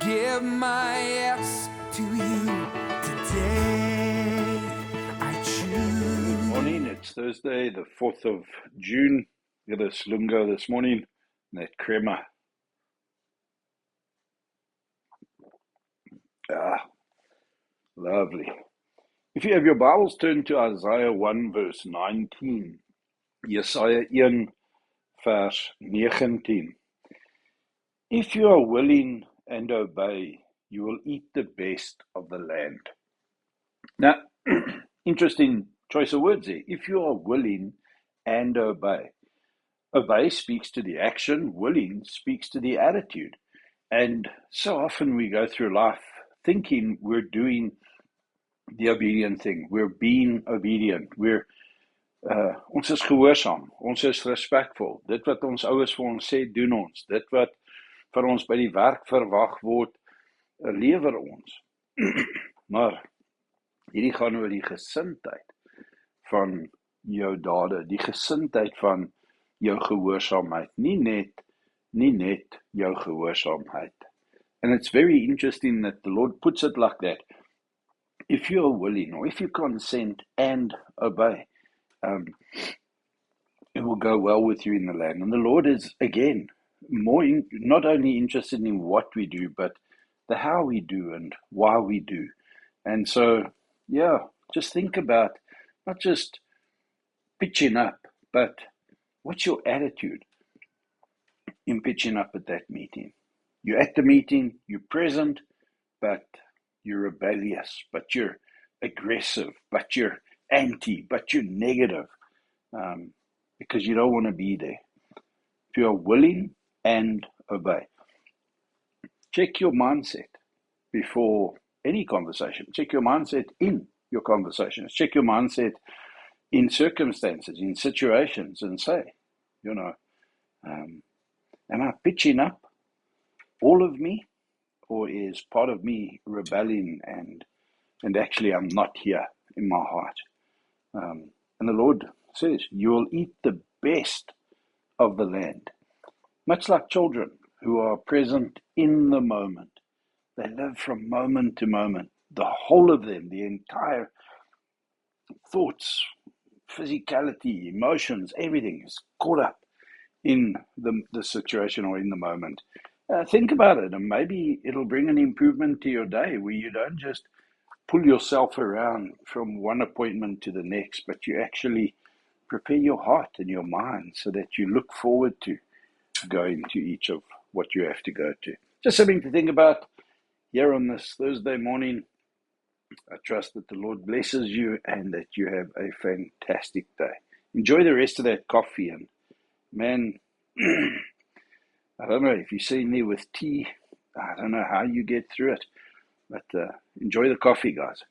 give my yes to you today. I choose. Morning, it's Thursday, the 4th of June. Got a Slungo this morning, that crema. Lovely. If you have your Bibles, turn to Isaiah 1 verse 19. Jesaja 1 vers 19. If you are willing and obey, you will eat the best of the land. Now, interesting choice of words there. If you are willing and obey. Obey speaks to the action, willing speaks to the attitude. And so often we go through life thinking we're doing the obedient thing. We're being obedient. Ons is gehoorsaam. Ons is respectvol. Dit wat ons ouers vir ons sê, doen ons. Dit wat vir ons by die werk verwag word, lewer ons. Maar hierdie gaan oor die gesindheid van jou dade, die gesindheid van jou gehoorsaamheid, nie net jou gehoorsaamheid. And it's very interesting that the Lord puts it like that. If you are willing, or if you consent and obey, it will go well with you in the land. And the Lord is, again, not only interested in what we do, but the how we do and why we do. And so, just think about not just pitching up, but what's your attitude in pitching up at that meeting? You're at the meeting, you're present, but you're rebellious, but you're aggressive, but you're anti, but you're negative, because you don't want to be there. If you are willing and obey, check your mindset before any conversation. Check your mindset in your conversations. Check your mindset in circumstances, in situations, and say, am I pitching up all of me, or is part of me rebelling and actually I'm not here in my heart? And the Lord says, you will eat the best of the land. Much like children who are present in the moment. They live from moment to moment. The whole of them, the entire thoughts, physicality, emotions, everything is caught up in the situation or in the moment. Think about it, and maybe it'll bring an improvement to your day where you don't just pull yourself around from one appointment to the next, but you actually prepare your heart and your mind so that you look forward to going to each of what you have to go to. Just something to think about here on this Thursday morning. I trust that the Lord blesses you and that you have a fantastic day. Enjoy the rest of that coffee, and man, I don't know if you're sitting there with tea. I don't know how you get through it, but enjoy the coffee, guys.